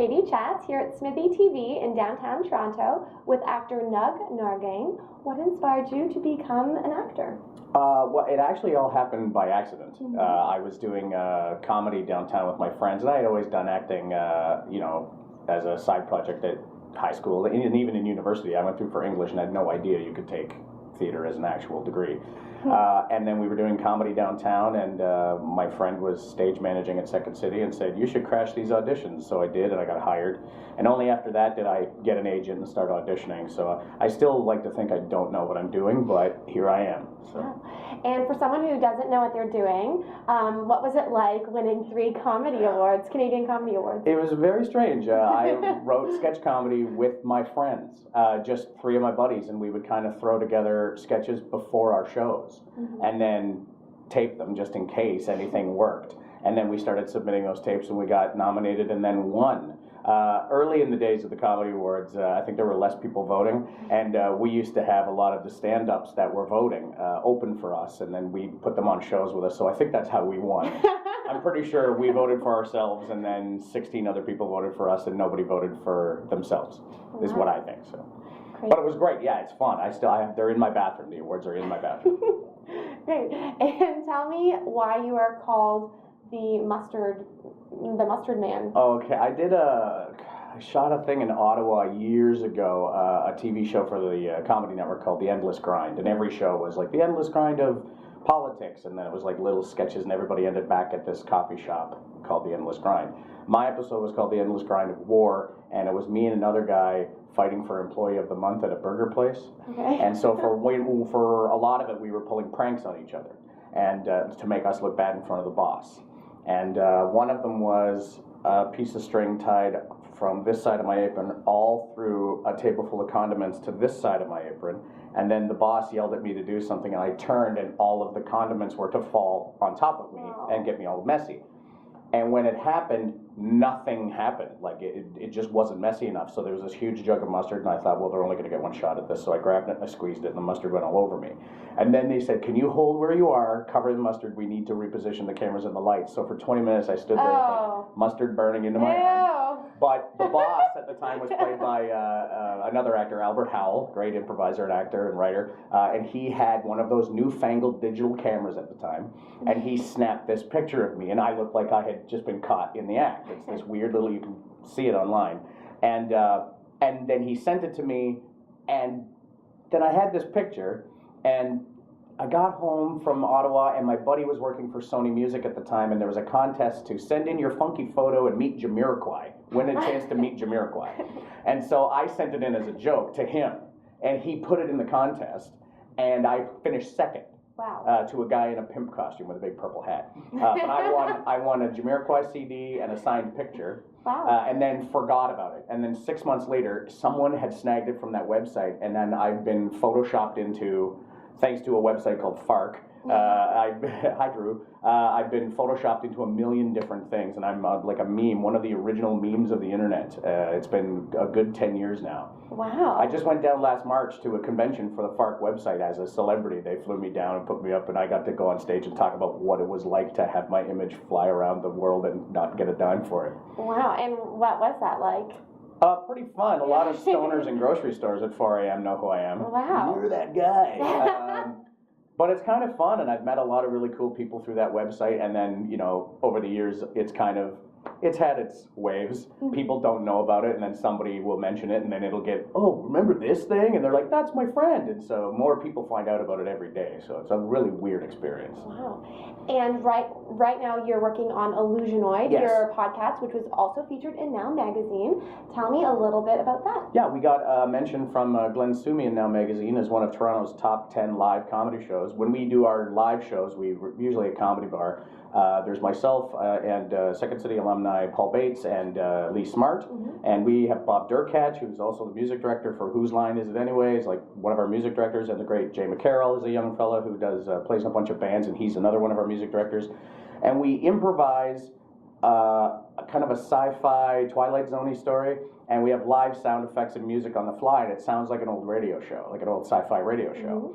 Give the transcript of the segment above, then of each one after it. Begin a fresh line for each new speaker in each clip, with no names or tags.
Katie Chats here at SMITHEE TV in downtown Toronto with actor NUG NAHRGANG. What inspired you to become an actor?
Well, it actually all happened by accident. I was doing comedy downtown with my friends, and I had always done acting, as a side project at high school and even in university. I went through for English and had no idea you could take theater as an actual degree. And then we were doing comedy downtown, and my friend was stage managing at Second City and said, "You should crash these auditions." So I did, and I got hired. And only after that did I get an agent and start auditioning. So I still like to think I don't know what I'm doing, but here I am. So.
And for someone who doesn't know what they're doing, what was it like winning 3 comedy awards, Canadian Comedy Awards?
It was very strange. I wrote sketch comedy with my friends, just 3 of my buddies, and we would kind of throw together sketches before our shows and then tape them just in case anything worked. And then we started submitting those tapes, and we got nominated and then won. Early in the days of the Comedy Awards, I think there were less people voting, and we used to have a lot of the stand-ups that were voting open for us, and then we put them on shows with us, so I think that's how we won. I'm pretty sure we voted for ourselves, and then 16 other people voted for us, and nobody voted for themselves, is what I think. So. But it was great. Yeah, it's fun. They're in my bathroom. The awards are in my bathroom.
Great. And tell me why you are called the mustard man.
Okay, I shot a thing in Ottawa years ago, a TV show for the Comedy Network called The Endless Grind, and every show was like the endless grind of politics, and then it was like little sketches, and everybody ended back at this coffee shop called The Endless Grind. My episode was called The Endless Grind of War, and it was me and another guy fighting for Employee of the Month at a burger place. Okay. And so for a lot of it, we were pulling pranks on each other, and to make us look bad in front of the boss. And one of them was a piece of string tied from this side of my apron all through a table full of condiments to this side of my apron. And then the boss yelled at me to do something, and I turned, and all of the condiments were to fall on top of me and get me all messy. And when it happened, nothing happened. Like, it just wasn't messy enough. So there was this huge jug of mustard, and I thought, well, they're only going to get one shot at this. So I grabbed it and I squeezed it, and the mustard went all over me. And then they said, "Can you hold where you are, cover the mustard? We need to reposition the cameras and the lights." So for 20 minutes, I stood there with like mustard burning into my arm. But the boss at the time was played by another actor, Albert Howell, great improviser and actor and writer. And he had one of those newfangled digital cameras at the time. And he snapped this picture of me, and I looked like I had just been caught in the act. It's this weird little, you can see it online. And then he sent it to me, and then I had this picture, and I got home from Ottawa, and my buddy was working for Sony Music at the time, and there was a contest to send in your funky photo and meet Jamiroquai, win a chance to meet Jamiroquai. And so I sent it in as a joke to him, and he put it in the contest, and I finished second.
Wow.
To a guy in a pimp costume with a big purple hat. But I won a Jamiroquai CD and a signed picture.
Wow.
And then forgot about it. And then 6 months later, someone had snagged it from that website, and then I've been photoshopped into, thanks to a website called FARC. Hi Drew. I've been photoshopped into a million different things, and I'm like a meme, one of the original memes of the internet. It's been a good 10 years now.
Wow.
I just went down last March to a convention for the FARC website as a celebrity. They flew me down and put me up, and I got to go on stage and talk about what it was like to have my image fly around the world and not get a dime for it.
Wow, and what was that like?
Pretty fun. A lot of stoners in grocery stores at 4 a.m. know who I am.
Wow.
You're that guy. But it's kind of fun, and I've met a lot of really cool people through that website, and then, over the years, it's had its waves. People don't know about it, and then somebody will mention it, and then it'll get, "Oh, remember this thing?" And they're like, "That's my friend." And so more people find out about it every day, so it's a really weird experience.
Wow. And right now you're working on Illusionoid,
yes.
Your podcast, which was also featured in Now Magazine. Tell me a little bit about that.
Yeah, we got a mention from Glenn Sumi in Now Magazine as one of Toronto's top 10 live comedy shows. When we do our live shows, we're usually a comedy bar. There's myself and Second City alumni Paul Bates and Lee Smart, and we have Bob Durkatch, who's also the music director for Whose Line Is It Anyways, like one of our music directors, and the great Jay McCarroll is a young fella who plays in a bunch of bands, and he's another one of our music directors. And we improvise kind of a sci-fi Twilight Zone-y story, and we have live sound effects and music on the fly, and it sounds like an old radio show, like an old sci-fi radio show.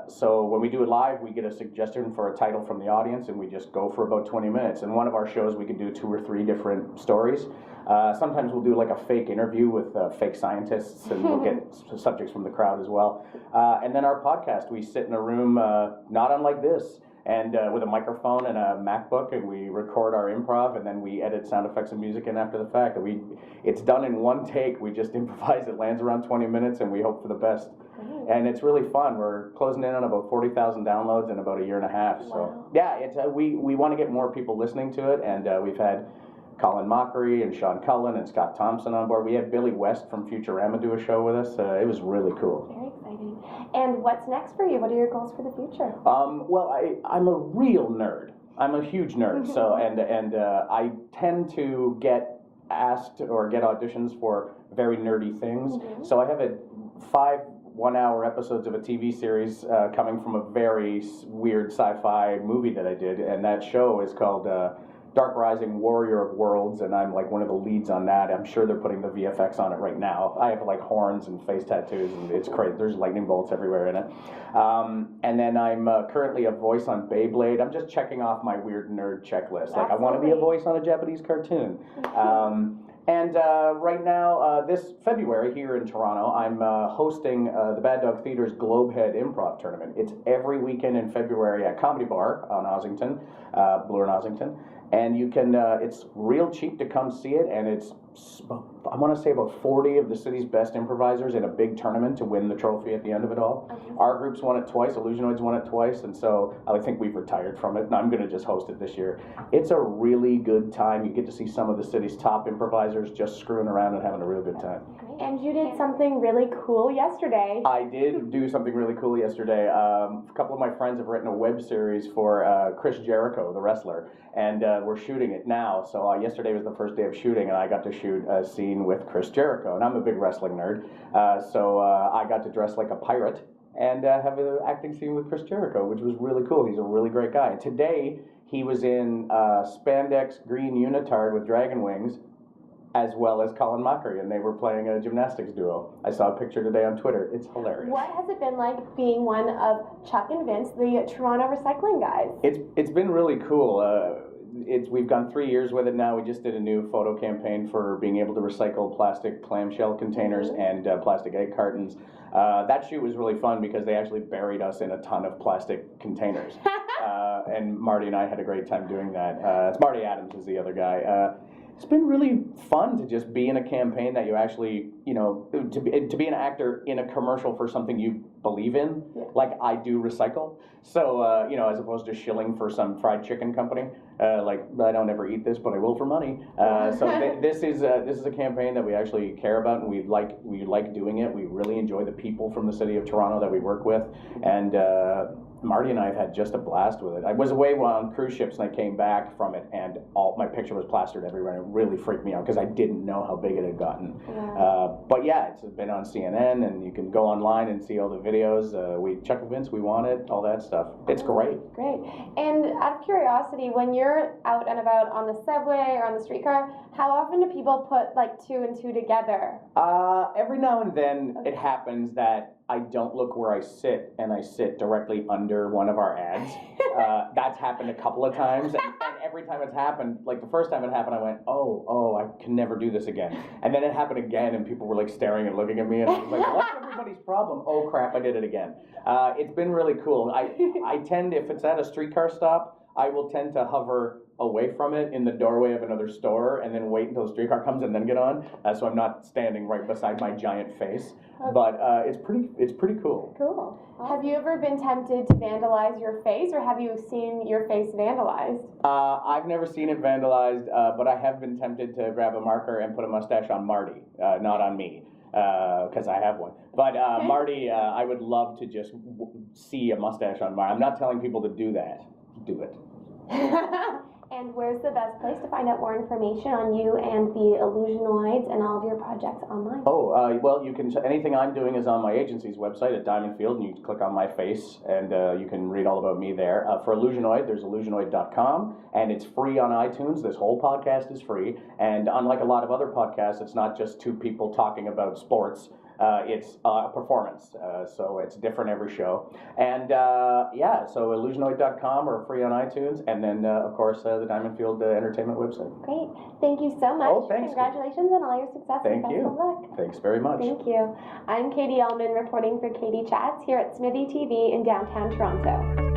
So when we do it live, we get a suggestion for a title from the audience, and we just go for about 20 minutes. In one of our shows, we can do 2 or 3 different stories. Sometimes we'll do like a fake interview with fake scientists, and we'll get subjects from the crowd as well. And then our podcast, we sit in a room not unlike this, and with a microphone and a MacBook, and we record our improv, and then we edit sound effects and music in after the fact. It's done in one take. We just improvise. It lands around 20 minutes, and we hope for the best. And it's really fun. We're closing in on about 40,000 downloads in about a year and a half.
Wow.
So yeah, it's we want to get more people listening to it, and we've had Colin Mockery and Sean Cullen and Scott Thompson on board. We had Billy West from Futurama do a show with us. It was really cool.
Very exciting. And what's next for you? What are your goals for the future?
Well, I'm a real nerd. I'm a huge nerd. So and I tend to get asked or get auditions for very nerdy things. So I have 5 one-hour episodes of a TV series coming from a very weird sci-fi movie that I did, and that show is called Dark Rising Warrior of Worlds, and I'm like one of the leads on that. I'm sure they're putting the VFX on it right now. I have like horns and face tattoos, and it's crazy. There's lightning bolts everywhere in it. And then I'm currently a voice on Beyblade. I'm just checking off my weird nerd checklist. Like I want to be a voice on a Japanese cartoon. And right now, this February here in Toronto, I'm hosting the Bad Dog Theatre's Globehead Improv Tournament. It's every weekend in February at Comedy Bar on Ossington, Bloor and Ossington. And you can, it's real cheap to come see it, and it's, I want to say about 40 of the city's best improvisers in a big tournament to win the trophy at the end of it all. Our group's won it twice, Illusionoid's won it twice, and so I think we've retired from it, and I'm going to just host it this year. It's a really good time. You get to see some of the city's top improvisers just screwing around and having a real good time.
And you did something really cool yesterday.
I did do something really cool yesterday. A couple of my friends have written a web series for Chris Jericho, the wrestler, and we're shooting it now. So yesterday was the first day of shooting, and I got to shoot a scene with Chris Jericho, and I'm a big wrestling nerd. So I got to dress like a pirate and have an acting scene with Chris Jericho, which was really cool. He's a really great guy. And today he was in spandex green unitard with dragon wings, as well as Colin Mockery, and they were playing a gymnastics duo. I saw a picture today on Twitter. It's hilarious.
What has it been like being one of Chuck and Vince, the Toronto recycling guys?
It's been really cool. We've gone 3 years with it now. We just did a new photo campaign for being able to recycle plastic clamshell containers and plastic egg cartons. That shoot was really fun because they actually buried us in a ton of plastic containers. And Marty and I had a great time doing that. It's Marty Adams is the other guy. It's been really fun to just be in a campaign that you actually, to be an actor in a commercial for something you believe in, like I do recycle. So, as opposed to shilling for some fried chicken company, like I don't ever eat this, but I will for money. So this is a campaign that we actually care about, and we like doing it. We really enjoy the people from the city of Toronto that we work with, and Marty and I have had just a blast with it. I was away on cruise ships, and I came back from it, and all my picture was plastered everywhere, and it really freaked me out because I didn't know how big it had gotten. But yeah, it's been on CNN, and you can go online and see all the videos. Chuck and Vince, we want it, all that stuff. It's great.
Great. And out of curiosity, when you're out and about on the subway or on the streetcar, how often do people put like 2 and 2 together?
Every now and then it happens that I don't look where I sit, and I sit directly under one of our ads. That's happened a couple of times, and every time it's happened, like the first time it happened, I went, oh, I can never do this again. And then it happened again, and people were like staring and looking at me, and I was like, what's everybody's problem? Oh crap, I did it again. It's been really cool. I tend, if it's at a streetcar stop, I will tend to hover away from it in the doorway of another store and then wait until the streetcar comes and then get on, so I'm not standing right beside my giant face. But it's pretty cool.
Cool. Have you ever been tempted to vandalize your face, or have you seen your face vandalized?
I've never seen it vandalized, but I have been tempted to grab a marker and put a mustache on Marty, not on me. Because I have one. But Marty, I would love to just see a mustache on Marty. I'm not telling people to do that. Do it.
And where's the best place to find out more information on you and the Illusionoids and all of your projects online?
Well, you can. Anything I'm doing is on my agency's website at Diamond Field, and you can click on my face, and you can read all about me there. For Illusionoid, there's illusionoid.com, and it's free on iTunes. This whole podcast is free, and unlike a lot of other podcasts, it's not just 2 people talking about sports. It's a performance, so it's different every show. And yeah, so Illusionoid.com or free on iTunes, and then of course the Diamond Field Entertainment website.
Great. Thank you so much.
Oh, thanks.
Congratulations on all your success.
Thank
and
you.
best of luck.
Thanks very much.
Thank you. I'm Katie Uhlmann reporting for Katie Chats here at SMITHEE TV in downtown Toronto.